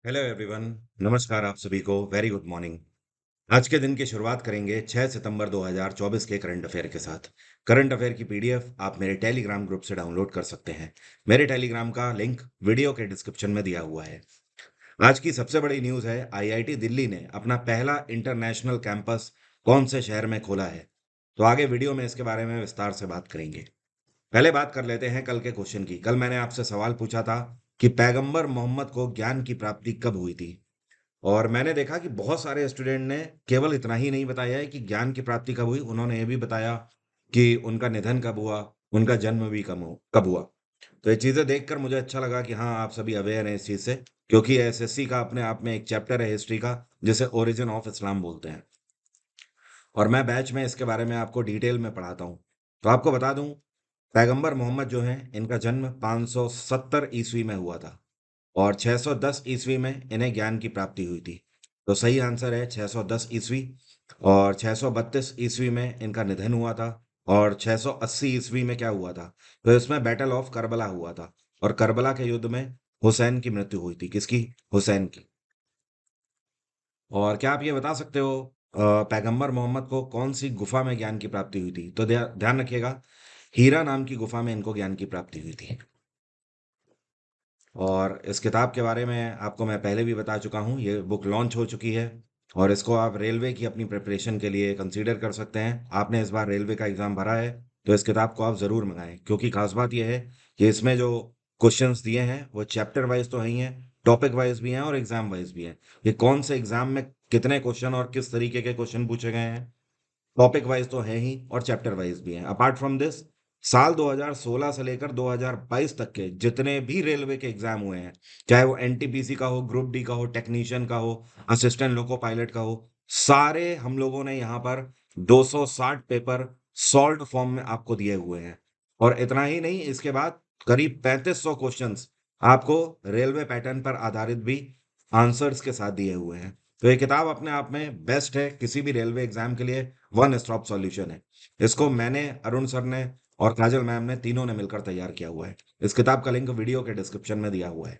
Hello everyone. नमस्कार आप सभी को। Very good morning. आज के दिन की शुरुआत करेंगे 6 सितंबर 2024 के करंट अफेयर के साथ। करंट अफेयर की पीडीएफ आप मेरे टेलीग्राम ग्रुप से डाउनलोड कर सकते हैं। मेरे टेलीग्राम का लिंक वीडियो के डिस्क्रिप्शन में दिया हुआ है। आज की सबसे बड़ी न्यूज़ है, आईआईटी दिल्ली ने अपना पहला इंटरनेशनल कैंपस कौन से शहर में खोला है। तो आगे वीडियो में इसके बारे में विस्तार से बात करेंगे। पहले बात कर लेते हैं कल के क्वेश्चन की। कल मैंने आपसे सवाल पूछा था कि पैगंबर मोहम्मद को ज्ञान की प्राप्ति कब हुई थी। और मैंने देखा कि बहुत सारे स्टूडेंट ने केवल इतना ही नहीं बताया है कि ज्ञान की प्राप्ति कब हुई, उन्होंने ये भी बताया कि उनका निधन कब हुआ, उनका जन्म भी कब हुआ। तो ये चीज़ें देखकर मुझे अच्छा लगा कि हाँ, आप सभी अवेयर हैं इस चीज़ से, क्योंकि एसएससी का अपने आप में एक चैप्टर है हिस्ट्री का, जिसे ओरिजिन ऑफ इस्लाम बोलते हैं। और मैं बैच में इसके बारे में आपको डिटेल में पढ़ाता हूँ। तो आपको बता दूं, पैगंबर मोहम्मद जो हैं, इनका जन्म 570 ईस्वी में हुआ था और 610 ईस्वी में इन्हें ज्ञान की प्राप्ति हुई थी। तो सही आंसर है 610 ईस्वी। और 632 ईस्वी में इनका निधन हुआ था। और 680 ईस्वी में क्या हुआ था? तो इसमें बैटल ऑफ करबला हुआ था। और करबला के युद्ध में हुसैन की मृत्यु हुई थी। किसकी? हुसैन की। और क्या आप ये बता सकते हो पैगंबर मोहम्मद को कौन सी गुफा में ज्ञान की प्राप्ति हुई थी? तो ध्यान रखिएगा, हीरा नाम की गुफा में इनको ज्ञान की प्राप्ति हुई थी। और इस किताब के बारे में आपको मैं पहले भी बता चुका हूँ, ये बुक लॉन्च हो चुकी है। और इसको आप रेलवे की अपनी प्रिपरेशन के लिए कंसीडर कर सकते हैं। आपने इस बार रेलवे का एग्ज़ाम भरा है, तो इस किताब को आप ज़रूर मंगाएं, क्योंकि खास बात यह है कि इसमें जो क्वेश्चंस दिए हैं वो चैप्टर वाइज तो है ही हैं, टॉपिक वाइज भी हैं और एग्ज़ाम वाइज भी हैं। ये कौन से एग्ज़ाम में कितने क्वेश्चन और किस तरीके के क्वेश्चन पूछे गए हैं, टॉपिक वाइज तो है ही और चैप्टर वाइज भी हैं। अपार्ट फ्रॉम दिस, साल 2016 से लेकर 2022 तक के जितने भी रेलवे के एग्जाम हुए हैं, चाहे वो एनटीपीसी का हो, ग्रुप डी का हो, टेक्नीशियन का हो, असिस्टेंट लोको पायलट का हो, सारे हम लोगों ने यहाँ पर 260 पेपर सॉल्व फॉर्म में आपको दिए हुए हैं। और इतना ही नहीं, इसके बाद करीब 3500 क्वेश्चंस आपको रेलवे पैटर्न पर आधारित भी आंसर्स के साथ दिए हुए हैं। तो ये किताब अपने आप में बेस्ट है, किसी भी रेलवे एग्जाम के लिए वन स्टॉप सॉल्यूशन है। इसको मैंने, अरुण सर ने और काजल मैम ने, तीनों ने मिलकर तैयार किया हुआ है। इस किताब का लिंक वीडियो के डिस्क्रिप्शन में दिया हुआ है।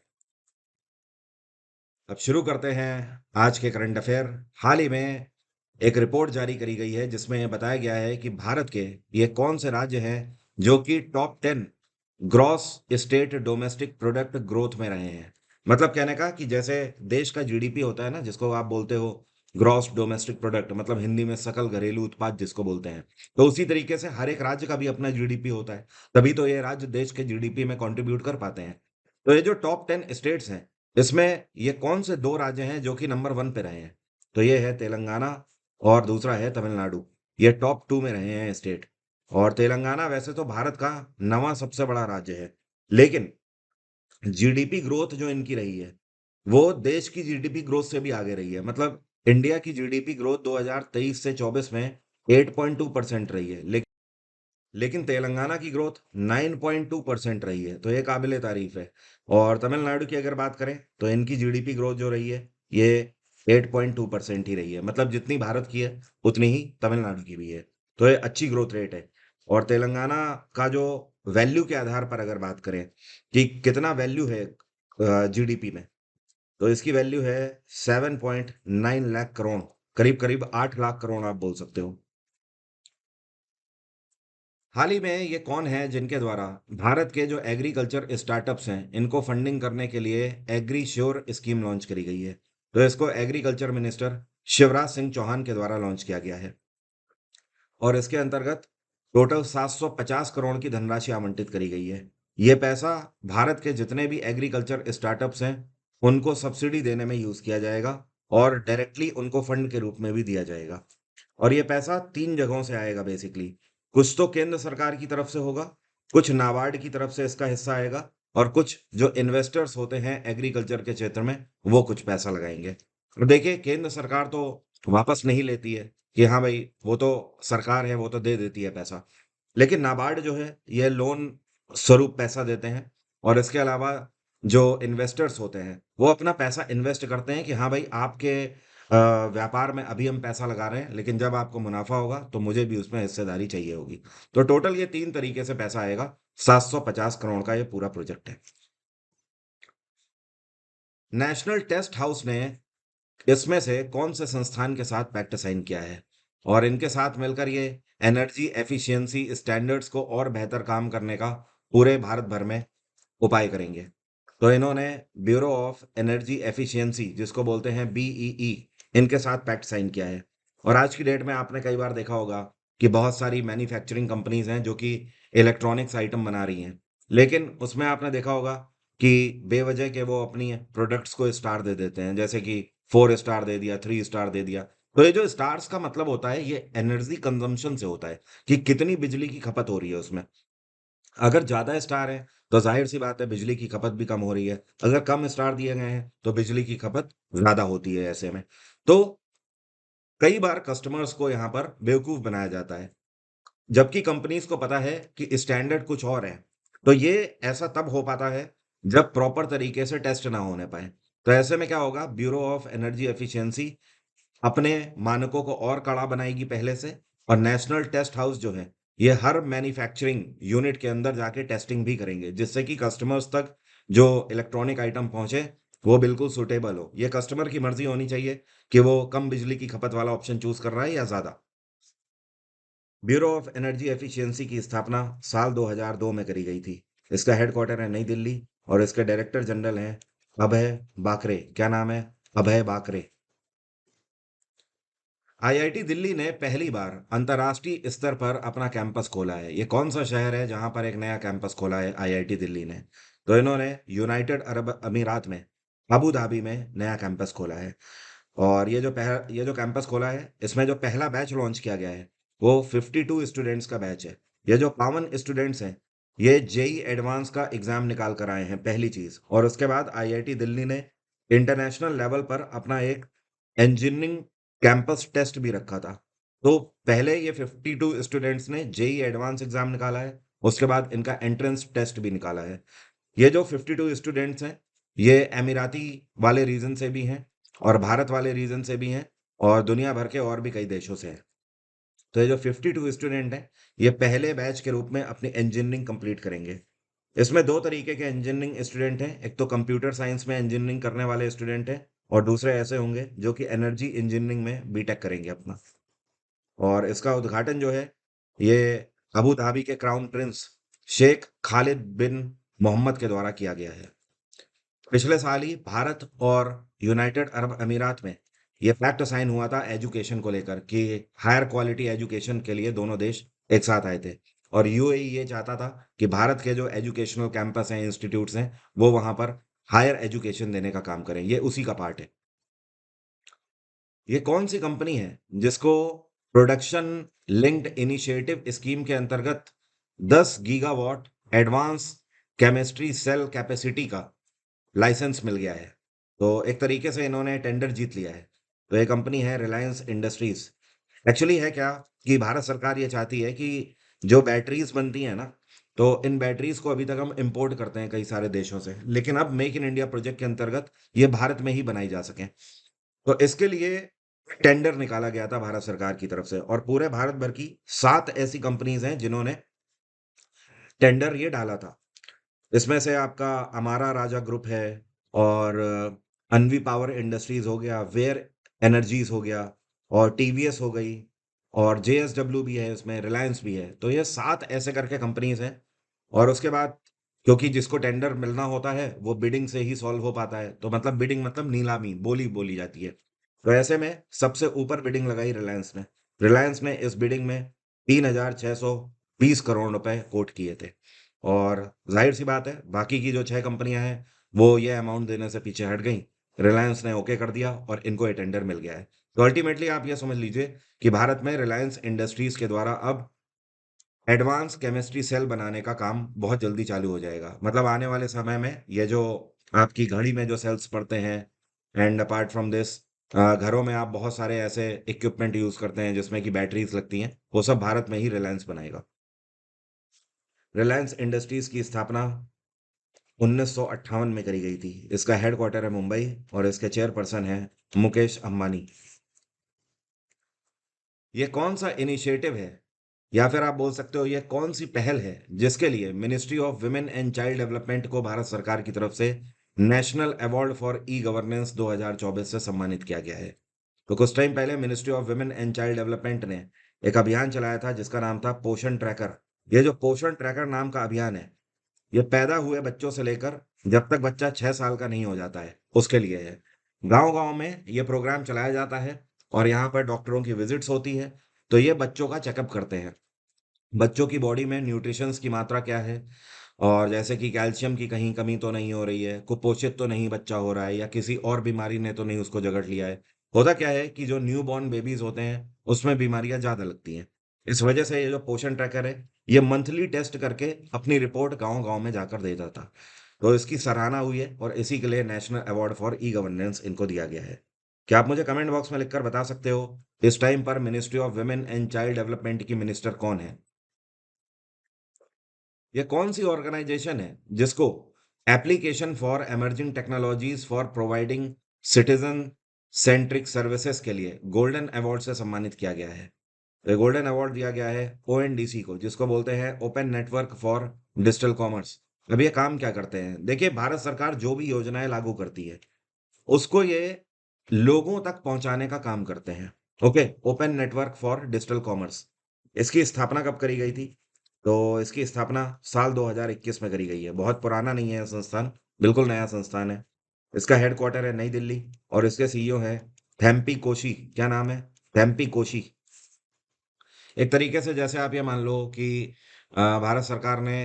अब शुरू करते हैं आज के करंट अफेयर। हाल ही में एक रिपोर्ट जारी करी गई है जिसमें यह बताया गया है कि भारत के ये कौन से राज्य हैं जो कि top 10 gross state domestic product growth में रहे हैं। मतलब कहने का कि जैसे देश का जीडीपी होता है ना, जिसको आप बोलते हो ग्रॉस डोमेस्टिक प्रोडक्ट, मतलब हिंदी में सकल घरेलू उत्पाद जिसको बोलते हैं, तो उसी तरीके से हर एक राज्य का भी अपना जीडीपी होता है। तभी तो ये राज्य देश के जीडीपी में कंट्रीब्यूट कर पाते हैं। तो ये जो टॉप 10 स्टेट्स हैं, इसमें ये कौन से दो राज्य हैं जो कि नंबर 1 पे रहे हैं? तो ये है तेलंगाना और दूसरा है तमिलनाडु। ये टॉप 2 में रहे हैं स्टेट। और तेलंगाना वैसे तो भारत का 9वां सबसे बड़ा राज्य है, लेकिन जीडीपी ग्रोथ जो इनकी रही है, वो देश की जीडीपी ग्रोथ से भी आगे रही है। मतलब इंडिया की जीडीपी ग्रोथ 2023 से 24 में 8.2% रही है, लेकिन तेलंगाना की ग्रोथ 9.2% रही है। तो ये काबिले तारीफ है। और तमिलनाडु की अगर बात करें तो इनकी जीडीपी ग्रोथ जो रही है, ये 8.2% ही रही है। मतलब जितनी भारत की है उतनी ही तमिलनाडु की भी है। तो ये अच्छी ग्रोथ रेट है। और तेलंगाना का जो वैल्यू के आधार पर अगर बात करें कि कितना वैल्यू है जीडीपी में, तो इसकी वैल्यू है 7.9 लाख करोड़। करीब करीब 8 लाख करोड़ आप बोल सकते हो। हाल ही में ये कौन है जिनके द्वारा भारत के जो एग्रीकल्चर स्टार्टअप्स हैं, इनको फंडिंग करने के लिए एग्री श्योर स्कीम लॉन्च करी गई है? तो इसको एग्रीकल्चर मिनिस्टर शिवराज सिंह चौहान के द्वारा लॉन्च किया गया है। और इसके अंतर्गत टोटल 750 करोड़ की धनराशि आवंटित करी गई है। ये पैसा भारत के जितने भी एग्रीकल्चर स्टार्टअप्स हैं, उनको सब्सिडी देने में यूज किया जाएगा और डायरेक्टली उनको फंड के रूप में भी दिया जाएगा। और ये पैसा 3 जगहों से आएगा बेसिकली। कुछ तो केंद्र सरकार की तरफ से होगा, कुछ नाबार्ड की तरफ से इसका हिस्सा आएगा, और कुछ जो इन्वेस्टर्स होते हैं एग्रीकल्चर के क्षेत्र में, वो कुछ पैसा लगाएंगे। और देखिए, केंद्र सरकार तो वापस नहीं लेती है कि हाँ भाई वो तो सरकार है, वो तो दे देती है पैसा। लेकिन नाबार्ड जो है ये लोन स्वरूप पैसा देते हैं। और इसके अलावा जो इन्वेस्टर्स होते हैं वो अपना पैसा इन्वेस्ट करते हैं कि हाँ भाई, आपके व्यापार में अभी हम पैसा लगा रहे हैं, लेकिन जब आपको मुनाफा होगा तो मुझे भी उसमें हिस्सेदारी चाहिए होगी। तो टोटल ये 3 तरीके से पैसा आएगा। 750 करोड़ का ये पूरा प्रोजेक्ट है। नेशनल टेस्ट हाउस ने इसमें से कौन से संस्थान के साथ पैक्ट साइन किया है और इनके साथ मिलकर ये एनर्जी एफिशिएंसी स्टैंडर्ड्स को और बेहतर काम करने का पूरे भारत भर में उपाय करेंगे। तो इन्होंने ब्यूरो ऑफ एनर्जी एफिशिएंसी जिसको बोलते हैं बीईई, इनके साथ पैक्ट साइन किया है। और आज की डेट में आपने कई बार देखा होगा कि बहुत सारी मैन्युफैक्चरिंग कंपनीज हैं जो कि इलेक्ट्रॉनिक्स आइटम बना रही हैं, लेकिन उसमें आपने देखा होगा कि बेवजह के वो अपनी प्रोडक्ट्स को स्टार दे देते हैं, जैसे कि 4 स्टार दे दिया, 3 स्टार दे दिया। तो ये जो स्टार्स का मतलब होता है ये एनर्जी कंजम्पशन से होता है कि कितनी बिजली की खपत हो रही है उसमें। अगर ज़्यादा स्टार है तो ज़ाहिर-सी बात है बिजली की खपत भी कम हो रही है। अगर कम स्टार दिए गए हैं तो बिजली की खपत ज़्यादा होती है ऐसे में। तो कई बार कस्टमर्स को यहाँ पर बेवकूफ़ बनाया जाता है, जबकि कंपनीज़ को पता है कि स्टैंडर्ड कुछ और है। तो ये ऐसा तब हो पाता है जब प्रॉपर तरीके से टेस्ट ना होने पाएँ। तो ऐसे में क्या होगा, ब्यूरो ऑफ एनर्जी एफिशिएंसी अपने मानकों को और कड़ा बनाएगी पहले से, और नेशनल टेस्ट हाउस जो है ये हर मैन्युफैक्चरिंग यूनिट के अंदर जाके टेस्टिंग भी करेंगे, जिससे कि कस्टमर्स तक जो इलेक्ट्रॉनिक आइटम पहुंचे वो बिल्कुल सुटेबल हो। ये कस्टमर की मर्जी होनी चाहिए कि वो कम बिजली की खपत वाला ऑप्शन चूज कर रहा है या ज्यादा। ब्यूरो ऑफ एनर्जी एफिशिएंसी की स्थापना साल 2002 में करी गई थी। इसका हेडक्वार्टर है नई दिल्ली और इसके डायरेक्टर जनरल हैं अभय बाकरे। क्या नाम है? अभय बाकरे। आईआईटी दिल्ली ने पहली बार अंतर्राष्ट्रीय स्तर पर अपना कैंपस खोला है। ये कौन सा शहर है जहां पर एक नया कैंपस खोला है आईआईटी दिल्ली ने? तो इन्होंने यूनाइटेड अरब अमीरात में अबू धाबी में नया कैंपस खोला है। और ये जो कैंपस खोला है इसमें जो पहला बैच लॉन्च किया गया है वो 52 स्टूडेंट्स का बैच है। ये जो 52 स्टूडेंट्स हैं ये जेई एडवांस का एग्जाम निकाल कर आए हैं, पहली चीज। और उसके बाद आईआईटी दिल्ली ने इंटरनेशनल लेवल पर अपना एक इंजीनियरिंग कैंपस टेस्ट भी रखा था। तो पहले ये 52 स्टूडेंट्स ने जेई एडवांस एग्जाम निकाला है, उसके बाद इनका एंट्रेंस टेस्ट भी निकाला है। ये जो 52 स्टूडेंट्स हैं ये अमीराती वाले रीजन से भी हैं और भारत वाले रीजन से भी हैं और दुनिया भर के और भी कई देशों से हैं। तो ये जो 52 स्टूडेंट हैं ये पहले बैच के रूप में अपनी इंजीनियरिंग कंप्लीट करेंगे। इसमें दो तरीके के इंजीनियरिंग स्टूडेंट हैं, एक तो कंप्यूटर साइंस में इंजीनियरिंग करने वाले स्टूडेंट हैं और दूसरे ऐसे होंगे जो कि एनर्जी इंजीनियरिंग में बीटेक करेंगे अपना। और इसका उद्घाटन जो है ये अबू धाबी के क्राउन प्रिंस शेख खालिद बिन मोहम्मद के द्वारा किया गया है। पिछले साल ही भारत और यूनाइटेड अरब अमीरात में ये पैक्ट साइन हुआ था एजुकेशन को लेकर कि हायर क्वालिटी एजुकेशन के लिए दोनों देश एक साथ आए थे। और यूएई ये चाहता था कि भारत के जो एजुकेशनल कैंपस हैं, इंस्टीट्यूट्स हैं, वो वहां पर हायर एजुकेशन देने का काम करें। ये उसी का पार्ट है। ये कौन सी कंपनी है जिसको प्रोडक्शन लिंक्ड इनिशिएटिव स्कीम के अंतर्गत 10 gigawatt advance chemistry cell capacity का लाइसेंस मिल गया है? तो एक तरीके से इन्होंने टेंडर जीत लिया है। तो ये कंपनी है रिलायंस इंडस्ट्रीज। एक्चुअली है क्या कि भारत सरकार ये चाहती है कि जो बैटरीज बनती हैं ना, तो इन बैटरीज को अभी तक हम इंपोर्ट करते हैं कई सारे देशों से, लेकिन अब मेक इन इंडिया प्रोजेक्ट के अंतर्गत ये भारत में ही बनाई जा सके। तो इसके लिए टेंडर निकाला गया था भारत सरकार की तरफ से और पूरे भारत भर की 7 ऐसी कंपनीज हैं जिन्होंने टेंडर ये डाला था। इसमें से आपका अमारा राजा ग्रुप है और अनवी पावर इंडस्ट्रीज हो गया, वेयर एनर्जीज हो गया और टीवीएस हो गई और जेएसडब्ल्यू भी है, इसमें रिलायंस भी है। तो ये 7 ऐसे करके कंपनीज हैं। और उसके बाद क्योंकि जिसको टेंडर मिलना होता है वो बिडिंग से ही सॉल्व हो पाता है, तो मतलब बिडिंग मतलब नीलामी बोली बोली जाती है। तो ऐसे में सबसे ऊपर बिडिंग लगाई रिलायंस ने। रिलायंस ने इस बिडिंग में 3,620 करोड़ रुपए कोट किए थे। और जाहिर सी बात है बाकी की जो 6 कंपनियां हैं वो ये अमाउंट देने से पीछे हट गई। रिलायंस ने ओके कर दिया और इनको ये टेंडर मिल गया है। तो अल्टीमेटली आप ये समझ लीजिए कि भारत में रिलायंस इंडस्ट्रीज के द्वारा अब एडवांस केमिस्ट्री सेल बनाने का काम बहुत जल्दी चालू हो जाएगा। मतलब आने वाले समय में ये जो आपकी घड़ी में जो सेल्स पड़ते हैं, एंड अपार्ट फ्रॉम दिस घरों में आप बहुत सारे ऐसे इक्विपमेंट यूज करते हैं जिसमें कि बैटरीज लगती हैं, वो सब भारत में ही रिलायंस बनाएगा। रिलायंस इंडस्ट्रीज की स्थापना 1958 में करी गई थी। इसका हेडक्वार्टर है मुंबई और इसके चेयरपर्सन है मुकेश अंबानी। ये कौन सा इनिशिएटिव है या फिर आप बोल सकते हो ये कौन सी पहल है जिसके लिए ministry of women and child development को भारत सरकार की तरफ से national award for e governance 2024 से सम्मानित किया गया है। तो कुछ टाइम पहले ministry of women and child development ने एक अभियान चलाया था जिसका नाम था पोषण ट्रैकर। ये जो पोषण ट्रैकर नाम का अभियान है, ये पैदा हुए बच्चों से लेकर जब तक बच्चा 6 साल का नहीं हो जाता है उसके लिए है। गांव गांव में ये प्रोग्राम चलाया जाता है और यहाँ पर डॉक्टरों की विजिट्स होती है। तो ये बच्चों का चेकअप करते हैं, बच्चों की बॉडी में न्यूट्रिशंस की मात्रा क्या है, और जैसे कि कैल्शियम की कहीं कमी तो नहीं हो रही है, कुपोषित तो नहीं बच्चा हो रहा है, या किसी और बीमारी ने तो नहीं उसको जकड़ लिया है। होता क्या है कि जो न्यू बॉर्न बेबीज होते हैं उसमें बीमारियां ज्यादा लगती हैं। इस वजह से ये जो पोषण ट्रैकर है, ये मंथली टेस्ट करके अपनी रिपोर्ट गांव गांव में जाकर देता था। तो इसकी सराहना हुई है और इसी के लिए national award for e governance इनको दिया गया है। क्या आप मुझे कमेंट बॉक्स में लिखकर बता सकते हो इस टाइम पर ministry of women and child development की मिनिस्टर कौन है? ये कौन सी ऑर्गेनाइजेशन है जिसको application for emerging technologies for providing citizen centric services के लिए गोल्डन अवार्ड से सम्मानित किया गया है? तो गोल्डन अवार्ड दिया गया है ओएनडीसी को, जिसको बोलते हैं open network for digital commerce. अब ये काम क्या करते हैं? देखिए, भारत सरकार जो भी योजनाएं लागू करती है उसको ये लोगों तक पहुंचाने का काम करते हैं। Okay, open network for digital commerce, इसकी स्थापना कब करी गई थी? तो इसकी स्थापना साल 2021 में करी गई है। बहुत पुराना नहीं है यह संस्थान, बिल्कुल नया संस्थान है। इसका हेडक्वार्टर है नई दिल्ली और इसके सीईओ है थेम्पी कोशी। क्या नाम है? थेम्पी कोशी। एक तरीके से जैसे आप ये मान लो कि भारत सरकार ने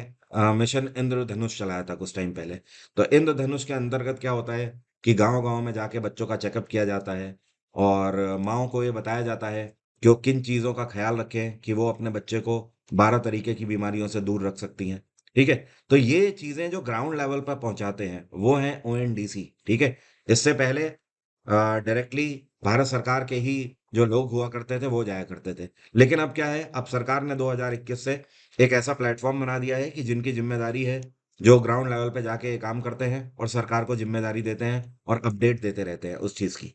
मिशन इंद्रधनुष चलाया था कुछ टाइम पहले। तो इंद्रधनुष के अंतर्गत क्या होता है कि गांव गांव में जाके बच्चों का चेकअप किया जाता है और माओ को ये बताया जाता है कि वो किन चीज़ों का ख्याल रखें कि वो अपने बच्चे को 12 तरीके की बीमारियों से दूर रख सकती हैं। ठीक है, तो ये चीज़ें जो ग्राउंड लेवल पर पहुंचाते हैं वो हैं ओएनडीसी। ठीक है, इससे पहले डायरेक्टली भारत सरकार के ही जो लोग हुआ करते थे वो जाया करते थे। लेकिन अब क्या है, अब सरकार ने 2021 से एक ऐसा प्लेटफॉर्म बना दिया है कि जिनकी जिम्मेदारी है जो ग्राउंड लेवल पे जाके ये काम करते हैं और सरकार को जिम्मेदारी देते हैं और अपडेट देते रहते हैं उस चीज़ की।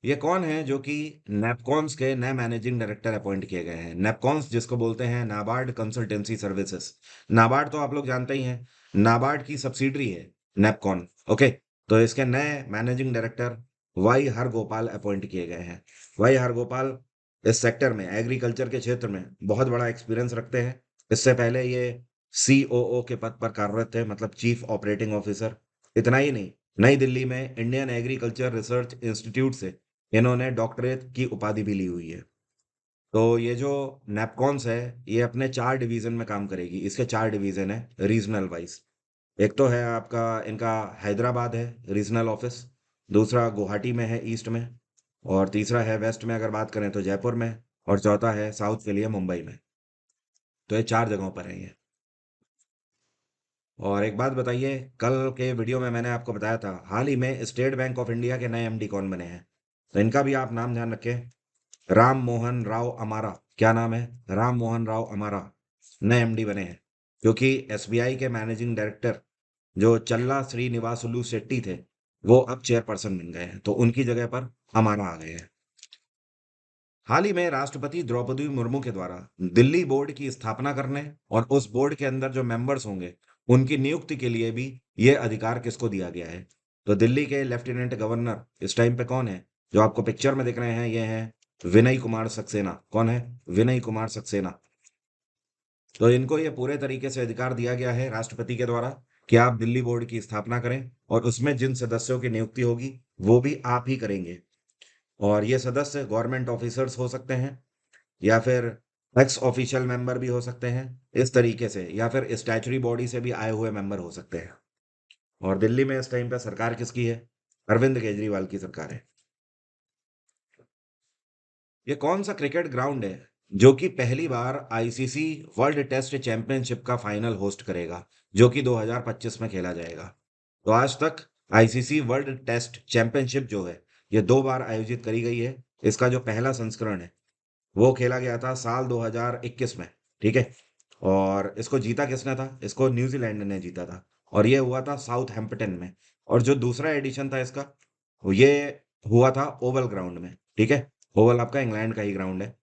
ये कौन है जो कि नैपकॉन्स के नए मैनेजिंग डायरेक्टर अपॉइंट किए गए हैं? नैपकॉन्स जिसको बोलते हैं नाबार्ड कंसल्टेंसी सर्विसेज। नाबार्ड तो आप लोग जानते ही हैं, नाबार्ड की सब्सिडरी है नैपकॉन। ओके, तो इसके नए managing director Y Hargopal appoint किए गए हैं। वाई हरगोपाल इस सेक्टर में, एग्रीकल्चर के क्षेत्र में बहुत बड़ा एक्सपीरियंस रखते हैं। इससे पहले ये सीओओ के पद पर कार्यरत थे, मतलब चीफ ऑपरेटिंग ऑफिसर। इतना ही नहीं, नई दिल्ली में इंडियन एग्रीकल्चर रिसर्च इंस्टीट्यूट से इन्होंने डॉक्टरेट की उपाधि भी ली हुई है। तो ये जो नैपकॉन्स है, ये अपने 4 डिवीजन में काम करेगी। इसके 4 डिवीजन है रीजनल वाइज। एक तो है आपका, इनका हैदराबाद है रीजनल ऑफिस, दूसरा गुवाहाटी में है ईस्ट में, और तीसरा है वेस्ट में अगर बात करें तो जयपुर में, और चौथा है साउथ के लिए मुंबई में। तो ये 4 जगहों पर है ये। और एक बात बताइए, कल के वीडियो में मैंने आपको बताया था हाल ही में स्टेट बैंक ऑफ इंडिया के नए एमडी कौन बने हैं? तो इनका भी आप नाम ध्यान रखें, राम मोहन राव अमारा। क्या नाम है? राम मोहन राव अमारा नए एमडी बने हैं, क्योंकि एसबीआई के मैनेजिंग डायरेक्टर जो चल्ला श्रीनिवासुलु शेट्टी थे वो अब चेयरपर्सन बन गए हैं, तो उनकी जगह पर अमारा आ गए हैं। हाल ही में राष्ट्रपति द्रौपदी मुर्मू के द्वारा दिल्ली बोर्ड की स्थापना करने और उस बोर्ड के अंदर जो मेंबर्स होंगे उनकी नियुक्ति के लिए भी ये अधिकार किसको दिया गया है? तो दिल्ली के लेफ्टिनेंट गवर्नर इस टाइम पे कौन है? जो आपको पिक्चर में दिख रहे हैं ये हैं विनय कुमार सक्सेना। कौन है? विनय कुमार सक्सेना। तो इनको ये पूरे तरीके से अधिकार दिया गया है राष्ट्रपति के द्वारा कि आप दिल्ली बोर्ड की स्थापना करें और उसमें जिन सदस्यों की नियुक्ति होगी वो भी आप ही करेंगे। और ये सदस्य गवर्नमेंट ऑफिसर्स हो सकते हैं या फिर एक्स ऑफिशियल मेंबर भी हो सकते हैं इस तरीके से, या फिर स्टैचुरी बॉडी से भी आए हुए मेंबर हो सकते हैं। और दिल्ली में इस टाइम पे सरकार किसकी है? अरविंद केजरीवाल की सरकार है। ये कौन सा क्रिकेट ग्राउंड है जो कि पहली बार आईसीसी वर्ल्ड टेस्ट चैंपियनशिप का फाइनल होस्ट करेगा, जो कि 2025 में खेला जाएगा? तो आज तक आईसीसी वर्ल्ड टेस्ट चैंपियनशिप जो है ये 2 बार आयोजित करी गई है। इसका जो पहला संस्करण है वो खेला गया था साल 2021 में। ठीक है, और इसको जीता किसने था? इसको न्यूजीलैंड ने जीता था और ये हुआ था साउथ हैम्पटन में। और जो दूसरा एडिशन था इसका, वो ये हुआ था ओवल ग्राउंड में। ठीक है, ओवल आपका इंग्लैंड का ही ग्राउंड है।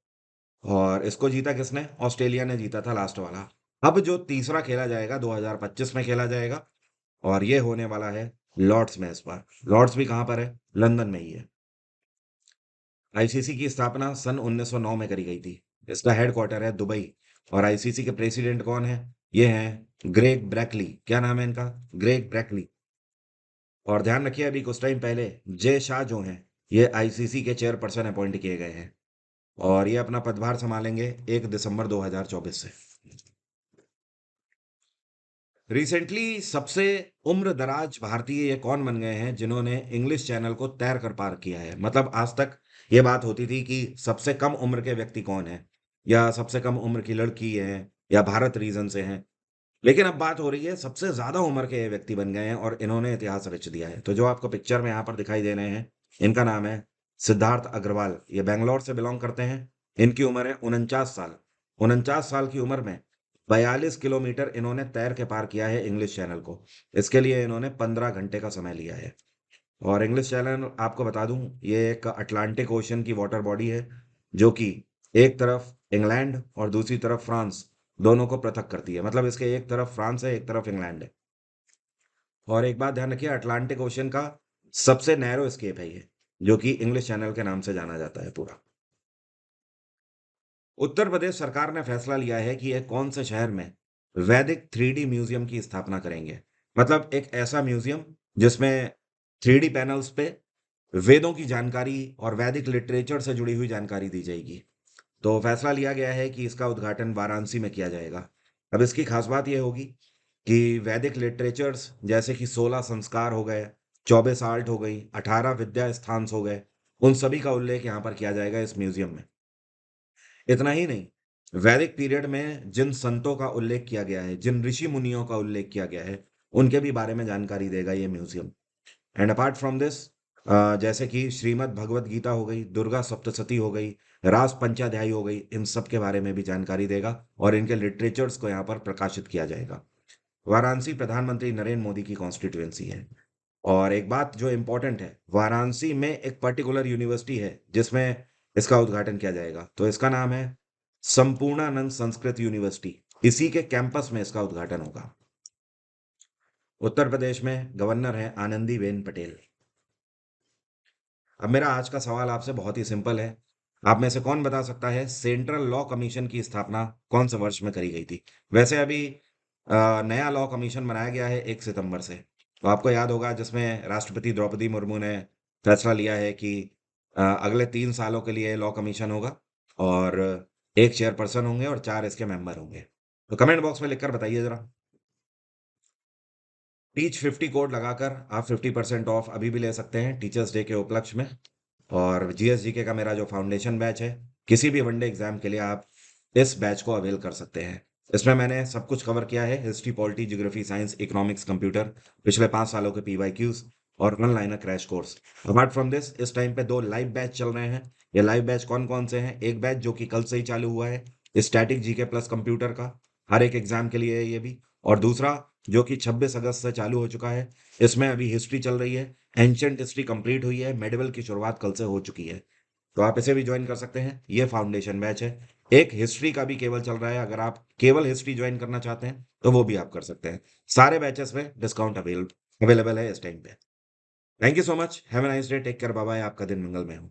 और इसको जीता किसने? ऑस्ट्रेलिया ने जीता था लास्ट वाला। अब जो तीसरा खेला जाएगा 2025 में खेला जाएगा, और ये होने वाला है लॉर्ड्स में इस बार। लॉर्ड्स भी कहाँ पर है? लंदन में ही है। आईसीसी की स्थापना सन 1909 में करी गई थी। इसका हेडक्वार्टर है दुबई। और आईसीसी के प्रेसिडेंट कौन है? ये हैं ग्रेग ब्रैकली। क्या नाम है इनका? ग्रेग ब्रैकली। और ध्यान रखिए, अभी कुछ टाइम पहले जय शाह जो हैं, ये आईसीसी के चेयरपर्सन अपॉइंट किए गए हैं। और ये अपना पदभार संभालेंगे 1 दिसंबर 2024 से। रिसेंटली सबसे उम्र दराज भारतीय ये कौन बन गए हैं जिन्होंने इंग्लिश चैनल को तैर कर पार किया है? मतलब आज तक ये बात होती थी कि सबसे कम उम्र के व्यक्ति कौन है, या सबसे कम उम्र की लड़की है, या भारत रीजन से हैं। लेकिन अब बात हो रही है सबसे ज्यादा उम्र के ये व्यक्ति बन गए हैं और इन्होंने इतिहास रच दिया है। तो जो आपको पिक्चर में यहाँ पर दिखाई दे रहे हैं, इनका नाम है सिद्धार्थ अग्रवाल। ये बैंगलोर से बिलोंग करते हैं। इनकी उम्र है 49 साल। 49 साल की उम्र में 42 किलोमीटर इन्होंने तैर के पार किया है इंग्लिश चैनल को। इसके लिए इन्होंने 15 घंटे का समय लिया है। और इंग्लिश चैनल आपको बता दूं, ये एक अटलांटिक ओशन की वाटर बॉडी है, जो कि एक तरफ इंग्लैंड और दूसरी तरफ फ्रांस, दोनों को पृथक करती है। मतलब इसके एक तरफ फ्रांस है, एक तरफ इंग्लैंड है। और एक बात ध्यान रखिए, अटलांटिक ओशन का सबसे नैरो स्केप है ये, जो कि इंग्लिश चैनल के नाम से जाना जाता है पूरा। उत्तर प्रदेश सरकार ने फैसला लिया है कि ये कौन से शहर में वैदिक 3D म्यूजियम की स्थापना करेंगे। मतलब एक ऐसा म्यूजियम जिसमें 3D पैनल्स पे वेदों की जानकारी और वैदिक लिटरेचर से जुड़ी हुई जानकारी दी जाएगी। तो फैसला लिया गया है कि इसका उद्घाटन वाराणसी में किया जाएगा। अब इसकी खास बात यह होगी कि वैदिक लिटरेचर्स जैसे कि 16 संस्कार हो गए, 24 आर्ट हो गई, 18 विद्या स्थान हो गए, उन सभी का उल्लेख यहाँ पर किया जाएगा इस म्यूजियम में। इतना ही नहीं, वैदिक पीरियड में जिन संतों का उल्लेख किया गया है, जिन ऋषि मुनियों का उल्लेख किया गया है, उनके भी बारे में जानकारी देगा ये museum. And apart from this, जैसे कि श्रीमद् भगवत गीता हो गई, दुर्गा सप्तशती हो गई, रास पंचाध्यायी हो गई, इन सब के बारे में भी जानकारी देगा और इनके लिटरेचर्स को यहाँ पर प्रकाशित किया जाएगा। वाराणसी प्रधानमंत्री नरेंद्र मोदी की कॉन्स्टिट्यूएंसी है। और एक बात जो इम्पोर्टेंट है, वाराणसी में एक पर्टिकुलर यूनिवर्सिटी है जिसमें इसका उद्घाटन किया जाएगा। तो इसका नाम है संपूर्णानंद संस्कृत यूनिवर्सिटी। इसी के कैंपस में इसका उद्घाटन होगा। उत्तर प्रदेश में गवर्नर है आनंदीबेन पटेल। अब मेरा आज का सवाल आपसे बहुत ही सिंपल है। आप में से कौन बता सकता है सेंट्रल लॉ कमीशन की स्थापना कौन से वर्ष में करी गई थी? वैसे अभी नया लॉ कमीशन बनाया गया है 1 सितंबर से। तो आपको याद होगा, जिसमें राष्ट्रपति द्रौपदी मुर्मू ने फैसला लिया है कि अगले 3 सालों के लिए लॉ कमीशन होगा और एक चेयरपर्सन होंगे और 4 इसके मेंबर होंगे। तो कमेंट बॉक्स में लिखकर बताइए जरा। टीच 50 कोड लगाकर आप 50% ऑफ अभी भी ले सकते हैं टीचर्स डे के उपलक्ष्य में। और जीएसजीके का मेरा जो फाउंडेशन बैच है, किसी भी वनडे एग्जाम के लिए आप इस बैच को अवेल कर सकते हैं। इसमें मैंने सब कुछ कवर किया है, history, polity, geography, science, economics, computer, पिछले 5 सालों के पीवाईक्यूज और online crash course. Apart from this, इस टाइम पे 2 लाइव बैच चल रहे हैं। ये लाइव बैच कौन कौन से हैं? एक बैच जो कि कल से ही चालू हुआ है, स्टैटिक जीके प्लस कंप्यूटर का, हर एक एग्जाम के लिए है ये भी। और दूसरा जो कि 26 अगस्त से चालू हो चुका है, इसमें अभी हिस्ट्री चल रही है। एंशंट हिस्ट्री कंप्लीट हुई है, मेडिवल की शुरुआत कल से हो चुकी है। तो आप इसे भी ज्वाइन कर सकते हैं। ये फाउंडेशन बैच है। एक हिस्ट्री का भी केवल चल रहा है, अगर आप केवल हिस्ट्री ज्वाइन करना चाहते हैं तो वो भी आप कर सकते हैं। सारे बैचेस में डिस्काउंट अवेलेबल है इस टाइम पे। Thank you so much, have a nice day, take care, bye bye, आपका दिन मंगलमय हो।